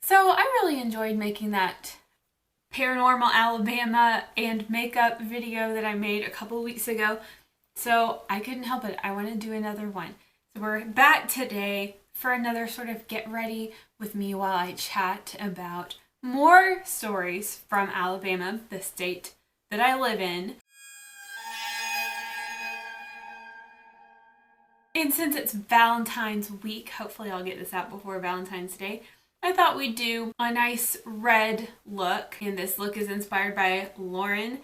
So I really enjoyed making that Paranormal Alabama and makeup video that I made a couple weeks ago. So I couldn't help it. I want to do another one. So we're back today for another sort of get ready with me while I chat about more stories from Alabama, the state that I live in. And since it's Valentine's week, hopefully I'll get this out before Valentine's Day, I thought we'd do a nice red look. And this look is inspired by Lauren.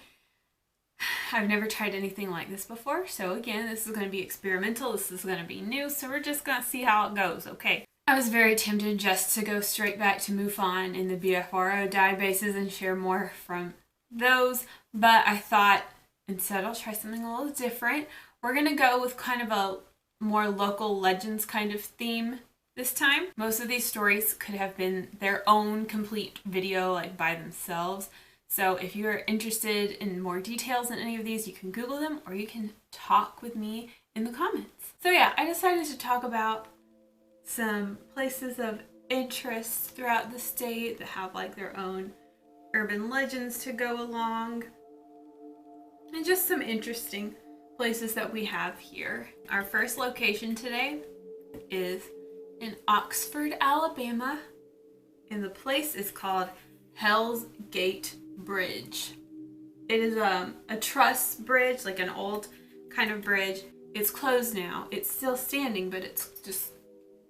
I've never tried anything like this before, so again, this is going to be experimental, this is going to be new, so we're just going to see how it goes, okay? I was very tempted just to go straight back to MUFON and the BFRO databases and share more from those, but I thought instead I'll try something a little different. We're going to go with kind of a more local legends kind of theme this time. Most of these stories could have been their own complete video, like by themselves. So if you're interested in more details in any of these, you can Google them or you can talk with me in the comments. So yeah, I decided to talk about some places of interest throughout the state that have like their own urban legends to go along. And just some interesting places that we have here. Our first location today is in Oxford, Alabama, and the place is called Hell's Gate Bridge. It is a truss bridge, like an old kind of bridge. It's closed now. It's still standing, but it's just,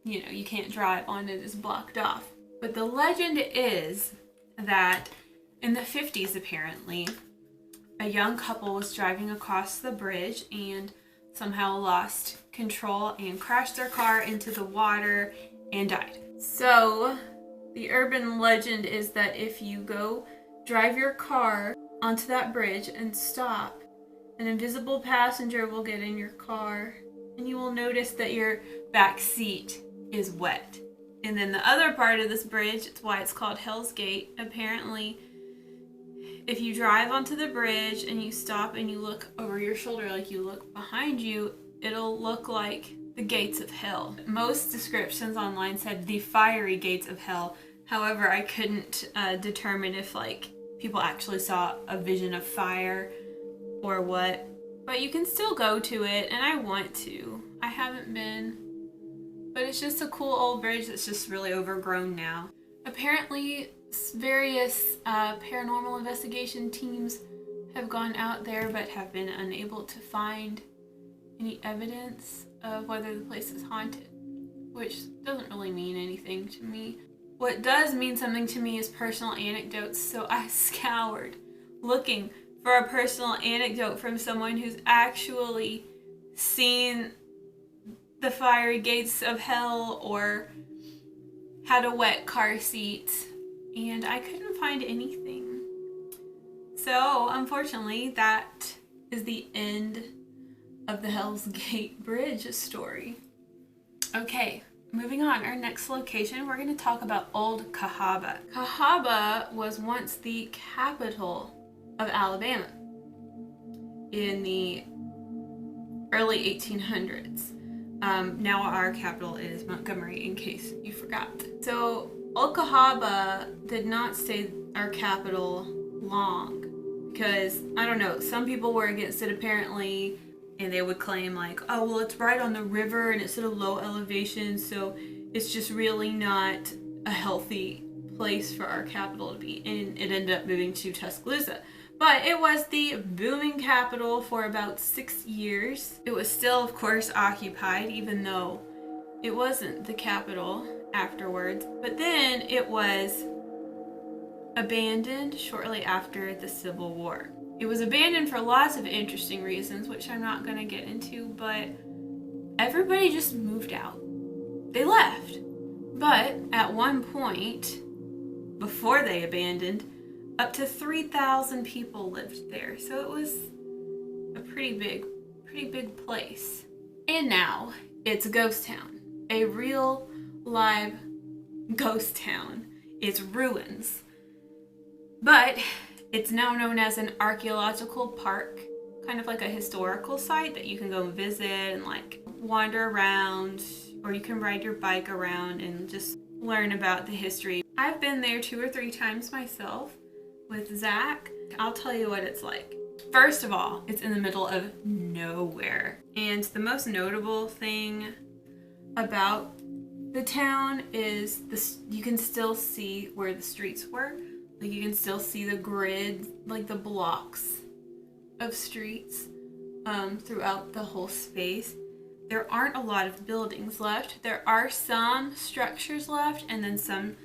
you know, you can't drive on it. It's blocked off. But the legend is that in the 50s, apparently, a young couple was driving across the bridge and somehow lost control and crashed their car into the water and died. So the urban legend is that if you go drive your car onto that bridge and stop, an invisible passenger will get in your car and you will notice that your back seat is wet. And then the other part of this bridge, it's why it's called Hell's Gate, apparently if you drive onto the bridge and you stop and you look over your shoulder, like you look behind you, it'll look like the gates of hell. Most descriptions online said the fiery gates of hell. However, I couldn't determine if like people actually saw a vision of fire or what. But you can still go to it, and I want to. I haven't been. But it's just a cool old bridge that's just really overgrown now. Apparently, various paranormal investigation teams have gone out there but have been unable to find any evidence of whether the place is haunted, which doesn't really mean anything to me. What does mean something to me is personal anecdotes, so I scoured looking for a personal anecdote from someone who's actually seen the fiery gates of hell or had a wet car seat, and I couldn't find anything. So unfortunately, that is the end of the Hell's Gate Bridge story. Okay, moving on. Our next location, we're going to talk about Old Cahawba. Cahawba was once the capital of Alabama in the early 1800s. Now our capital is Montgomery, in case you forgot. So Old Cahawba did not stay our capital long because, I don't know, some people were against it apparently, and they would claim like, oh, well, it's right on the river and it's at a low elevation, so it's just really not a healthy place for our capital to be. And it ended up moving to Tuscaloosa. But it was the booming capital for about 6 years. It was still, of course, occupied, even though it wasn't the capital afterwards. But then it was abandoned shortly after the Civil War. It was abandoned for lots of interesting reasons, which I'm not going to get into, but everybody just moved out. They left. But at one point, before they abandoned, up to 3,000 people lived there. So it was a pretty big place. And now it's a ghost town. A real live ghost town. It's ruins. But it's now known as an archaeological park, kind of like a historical site that you can go and visit and like wander around, or you can ride your bike around and just learn about the history. I've been there 2 or 3 times myself with Zach. I'll tell you what it's like. First of all, it's in the middle of nowhere. And the most notable thing about the town is this, you can still see where the streets were. Like you can still see the grid, like the blocks of streets throughout the whole space. There aren't a lot of buildings left. There are some structures left, and then some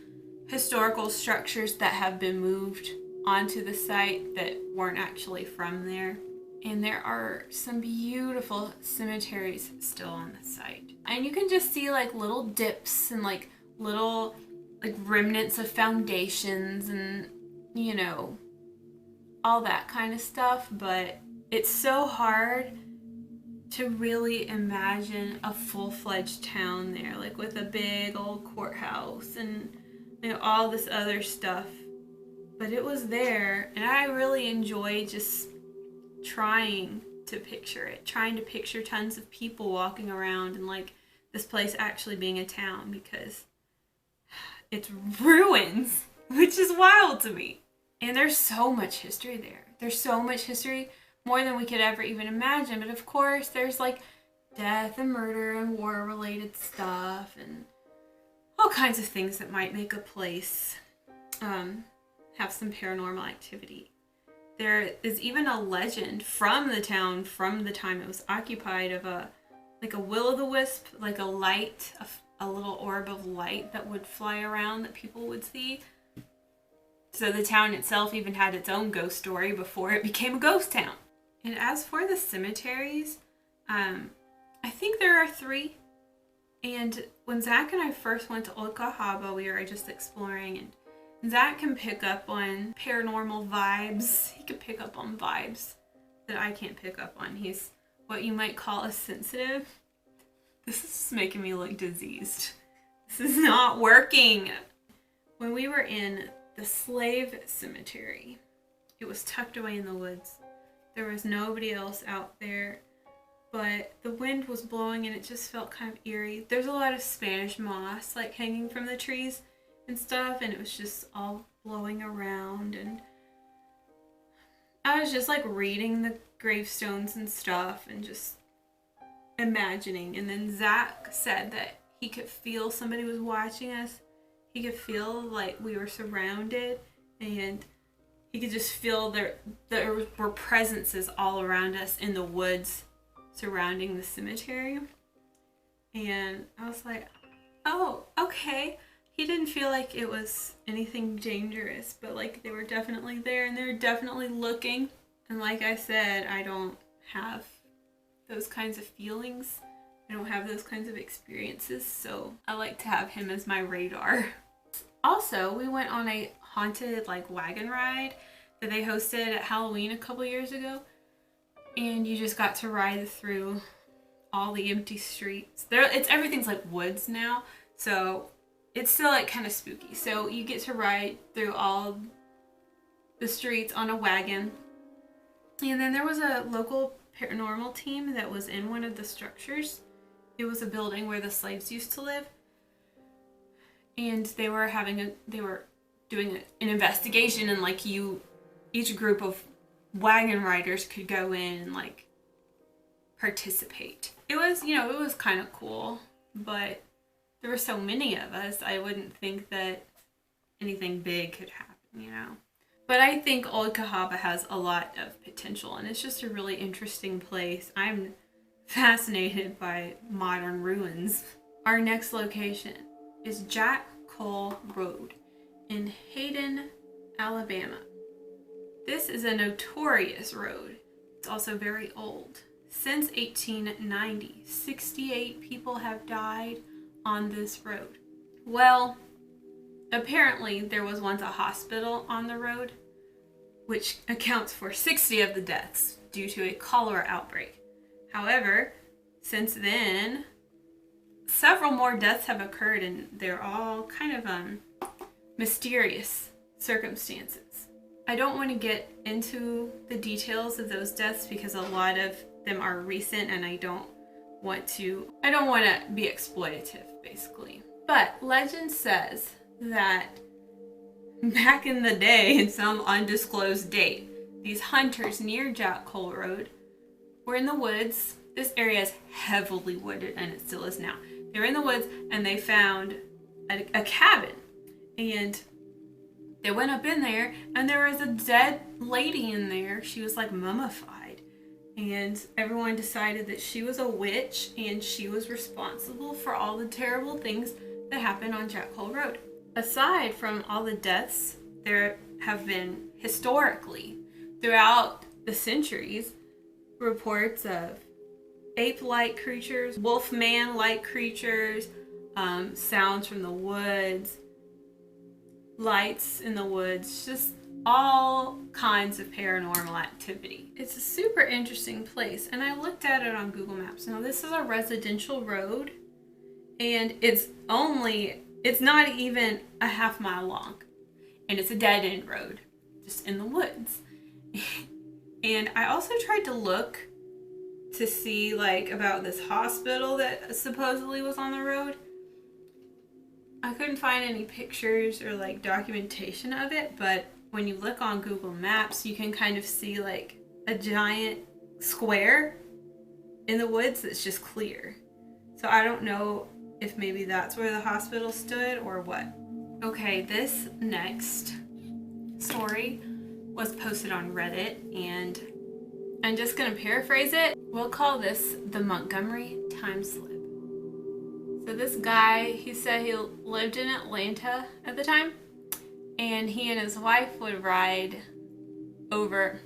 historical structures that have been moved onto the site that weren't actually from there. And there are some beautiful cemeteries still on the site. And you can just see like little dips and like little like remnants of foundations and, you know, all that kind of stuff. But it's so hard to really imagine a full-fledged town there, like with a big old courthouse and, you know, all this other stuff. But it was there, and I really enjoyed just trying to picture it, trying to picture tons of people walking around and like this place actually being a town, because it's ruins, which is wild to me. And there's so much history there. There's so much history, more than we could ever even imagine. But of course, there's like death and murder and war-related stuff and all kinds of things that might make a place have some paranormal activity. There is even a legend from the town, from the time it was occupied, of a will-o'-the-wisp, like a light, a little orb of light that would fly around that people would see. So the town itself even had its own ghost story before it became a ghost town. And as for the cemeteries, I think there are 3. And when Zach and I first went to Old Cahawba, we were just exploring, and Zach can pick up on paranormal vibes. He could pick up on vibes that I can't pick up on. He's what you might call a sensitive. This is making me look diseased. This is not working. When we were in the slave cemetery, it was tucked away in the woods. There was nobody else out there, but the wind was blowing and it just felt kind of eerie. There's a lot of Spanish moss like hanging from the trees and stuff, and it was just all blowing around, and I was just like reading the gravestones and stuff and just imagining. And then Zach said that he could feel somebody was watching us. He could feel like we were surrounded, and he could just feel there were presences all around us in the woods surrounding the cemetery. And I was like, oh, okay. He didn't feel like it was anything dangerous, but like they were definitely there and they were definitely looking. And like I said, I don't have those kinds of feelings. I don't have those kinds of experiences, so I like to have him as my radar. Also, we went on a haunted like wagon ride that they hosted at Halloween a couple years ago, and you just got to ride through all the empty streets. Everything's like woods now, so it's still like kind of spooky. So you get to ride through all the streets on a wagon. And then there was a local paranormal team that was in one of the structures. It was a building where the slaves used to live. And they were doing an investigation, and like each group of wagon riders could go in and like participate. It was kind of cool, but there were so many of us, I wouldn't think that anything big could happen, you know. But I think Old Cahawba has a lot of potential, and it's just a really interesting place. I'm fascinated by modern ruins. Our next location is Jack Cole Road in Hayden, Alabama. This is a notorious road. It's also very old. Since 1890, 68 people have died on this road. Well, apparently there was once a hospital on the road, which accounts for 60 of the deaths due to a cholera outbreak. However, since then, several more deaths have occurred, and they're all kind of mysterious circumstances. I don't want to get into the details of those deaths because a lot of them are recent, and I don't want to be exploitative, basically. But legend says that back in the day, in some undisclosed date, these hunters near Jack Cole Road were in the woods. This area is heavily wooded, and it still is now. They were in the woods, and they found a cabin. And they went up in there, and there was a dead lady in there. She was like mummified. And everyone decided that she was a witch, and she was responsible for all the terrible things that happened on Jack Cole Road. Aside from all the deaths, there have been historically, throughout the centuries, reports of ape-like creatures, wolf-man-like creatures, sounds from the woods, lights in the woods, just all kinds of paranormal activity. It's a super interesting place, and I looked at it on Google Maps. Now, this is a residential road, and it's not even a half-mile long, and it's a dead-end road, just in the woods. And I also tried to look to see, like, about this hospital that supposedly was on the road. I couldn't find any pictures or, like, documentation of it, but when you look on Google Maps, you can kind of see, like, a giant square in the woods that's just clear. So I don't know if maybe that's where the hospital stood or what. Okay, this next story was posted on Reddit, and I'm just gonna paraphrase it. We'll call this the Montgomery time slip. So this guy, he said he lived in Atlanta at the time, and he and his wife would ride over.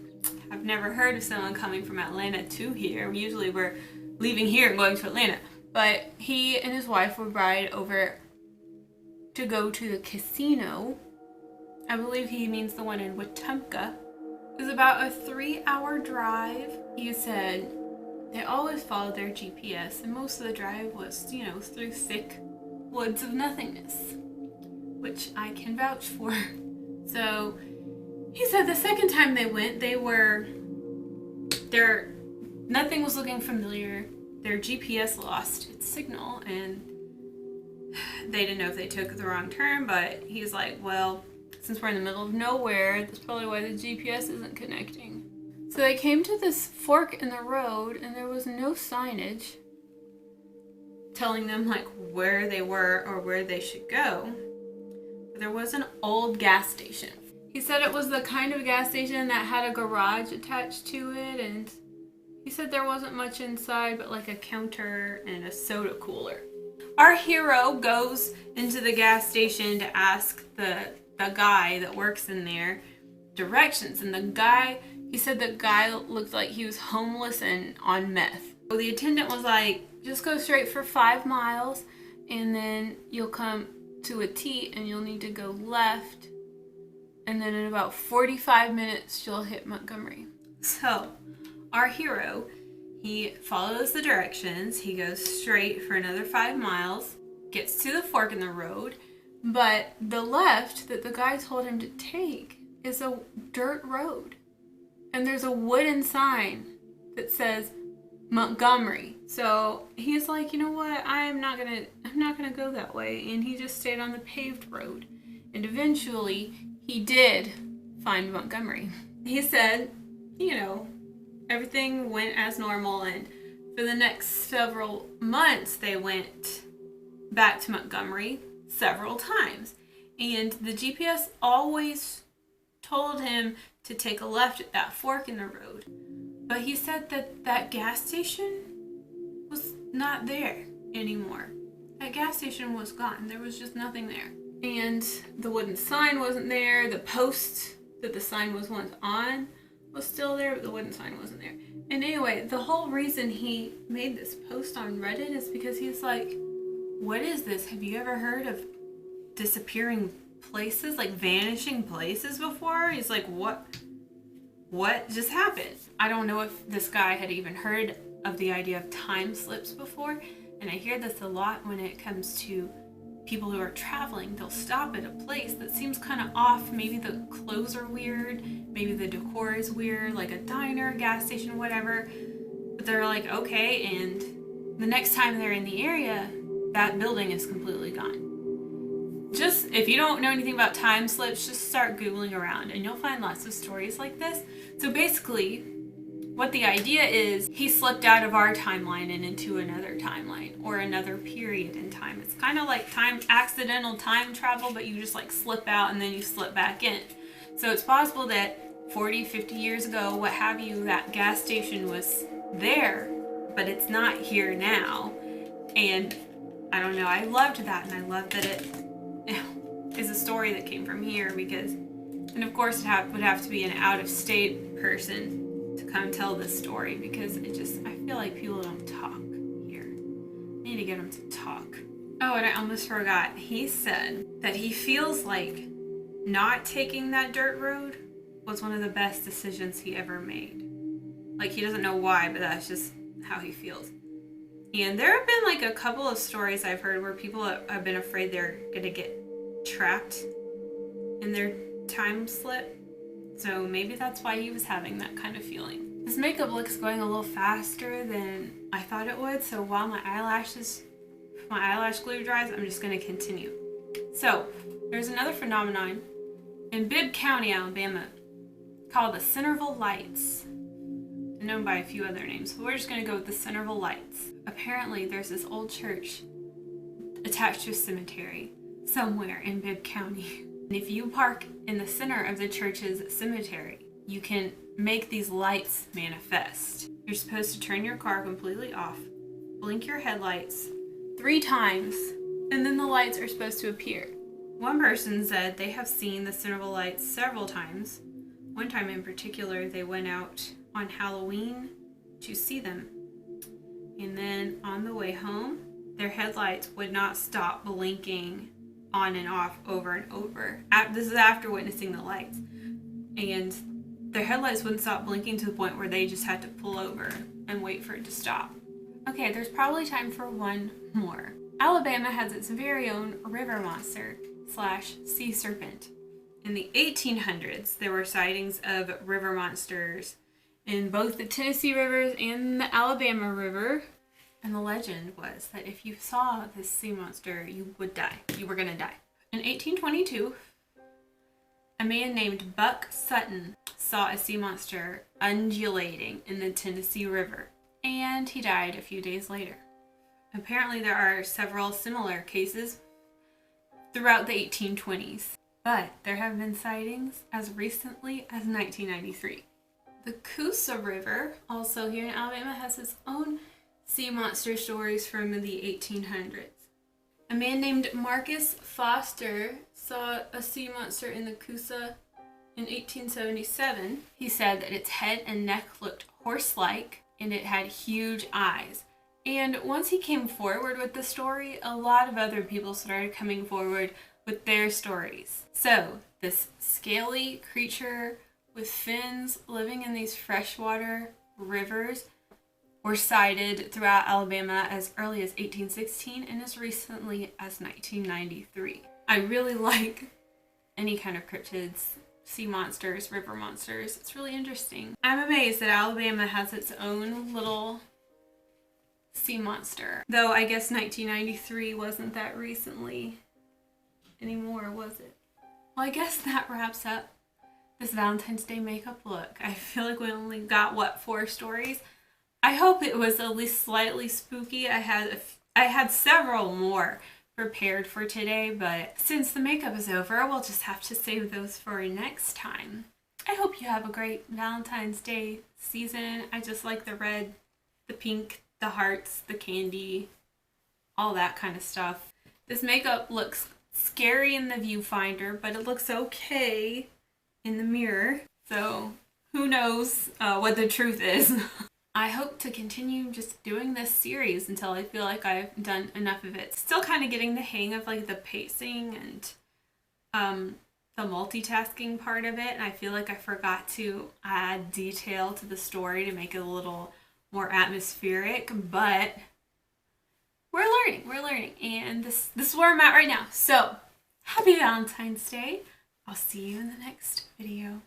I've never heard of someone coming from Atlanta to here. Usually we're leaving here and going to Atlanta. But he and his wife would ride over to go to the casino. I believe he means the one in Wetumpka. It was about a 3-hour drive. He said they always followed their GPS, and most of the drive was, through thick woods of nothingness, which I can vouch for. So he said the second time they went, nothing was looking familiar. Their GPS lost its signal, and they didn't know if they took the wrong turn, but he's like, well, since we're in the middle of nowhere, that's probably why the GPS isn't connecting. So they came to this fork in the road, and there was no signage telling them, like, where they were or where they should go. But there was an old gas station. He said it was the kind of gas station that had a garage attached to it, and he said there wasn't much inside but like a counter and a soda cooler. Our hero goes into the gas station to ask the guy that works in there directions, and he said the guy looked like he was homeless and on meth. So the attendant was like, just go straight for 5 miles, and then you'll come to a T and you'll need to go left, and then in about 45 minutes you'll hit Montgomery. So our hero, he follows the directions, he goes straight for another 5 miles, gets to the fork in the road, but the left that the guy told him to take is a dirt road. And there's a wooden sign that says Montgomery. So he's like, you know what, I'm not gonna go that way. And he just stayed on the paved road. And eventually he did find Montgomery. He said, everything went as normal, and for the next several months they went back to Montgomery several times. And the GPS always told him to take a left at that fork in the road. But he said that gas station was not there anymore. That gas station was gone. There was just nothing there. And the wooden sign wasn't there. The post that the sign was once on was still there, but the wooden sign wasn't there. And anyway, the whole reason he made this post on Reddit is because he's like, what is this? Have you ever heard of disappearing places, like vanishing places before? He's like, what just happened? I don't know if this guy had even heard of the idea of time slips before, and I hear this a lot when it comes to people who are traveling. They'll stop at a place that seems kind of off. Maybe the clothes are weird, maybe the decor is weird, like a diner, gas station, whatever. But they're like, okay, and the next time they're in the area, that building is completely gone. just if you don't know anything about time slips, just start Googling around and you'll find lots of stories like this. So basically, what the idea is, he slipped out of our timeline and into another timeline or another period in time. It's kind of like accidental time travel, but you just like slip out and then you slip back in. So it's possible that 40, 50 years ago, what have you, that gas station was there, but it's not here now. And I don't know, I loved that, and I love that it is a story that came from here because, and of course it would have to be an out-of-state person to come tell this story because I feel like people don't talk here. I need to get them to talk. Oh, and I almost forgot. He said that he feels like not taking that dirt road was one of the best decisions he ever made. Like, he doesn't know why, but that's just how he feels. And there have been like a couple of stories I've heard where people have been afraid they're gonna get trapped in their time slip. So maybe that's why he was having that kind of feeling. This makeup look's going a little faster than I thought it would, so while my eyelash glue dries, I'm just gonna continue. So, there's another phenomenon in Bibb County, Alabama, called the Centreville Lights. They're known by a few other names, but we're just gonna go with the Centreville Lights. Apparently, there's this old church attached to a cemetery somewhere in Bibb County. And if you park in the center of the church's cemetery, you can make these lights manifest. You're supposed to turn your car completely off, blink your headlights 3 times, and then the lights are supposed to appear. One person said they have seen the Centreville Lights several times. One time in particular, they went out on Halloween to see them. And then on the way home, their headlights would not stop blinking on and off over and over. This is after witnessing the lights. And their headlights wouldn't stop blinking to the point where they just had to pull over and wait for it to stop. Okay, there's probably time for one more. Alabama has its very own river monster / sea serpent. In the 1800s, there were sightings of river monsters in both the Tennessee rivers and the Alabama River. And the legend was that if you saw this sea monster, you would die. You were gonna die. In 1822, a man named Buck Sutton saw a sea monster undulating in the Tennessee River, and he died a few days later. Apparently there are several similar cases throughout the 1820s, but there have been sightings as recently as 1993. The Coosa River, also here in Alabama, has its own sea monster stories from the 1800s. A man named Marcus Foster saw a sea monster in the Coosa in 1877. He said that its head and neck looked horse-like and it had huge eyes. And once he came forward with the story, a lot of other people started coming forward with their stories. So, this scaly creature with fins living in these freshwater rivers were sighted throughout Alabama as early as 1816 and as recently as 1993. I really like any kind of cryptids, sea monsters, river monsters. It's really interesting. I'm amazed that Alabama has its own little sea monster. Though I guess 1993 wasn't that recently anymore, was it? Well, I guess that wraps up this Valentine's Day makeup look. I feel like we only got, 4 stories? I hope it was at least slightly spooky. I had several more prepared for today, but since the makeup is over, we'll just have to save those for next time. I hope you have a great Valentine's Day season. I just like the red, the pink, the hearts, the candy, all that kind of stuff. This makeup looks scary in the viewfinder, but it looks okay in the mirror. So who knows what the truth is. I hope to continue just doing this series until I feel like I've done enough of it. Still kind of getting the hang of like the pacing and the multitasking part of it. And I feel like I forgot to add detail to the story to make it a little more atmospheric, but we're learning, and this is where I'm at right now. So, happy Valentine's Day. I'll see you in the next video.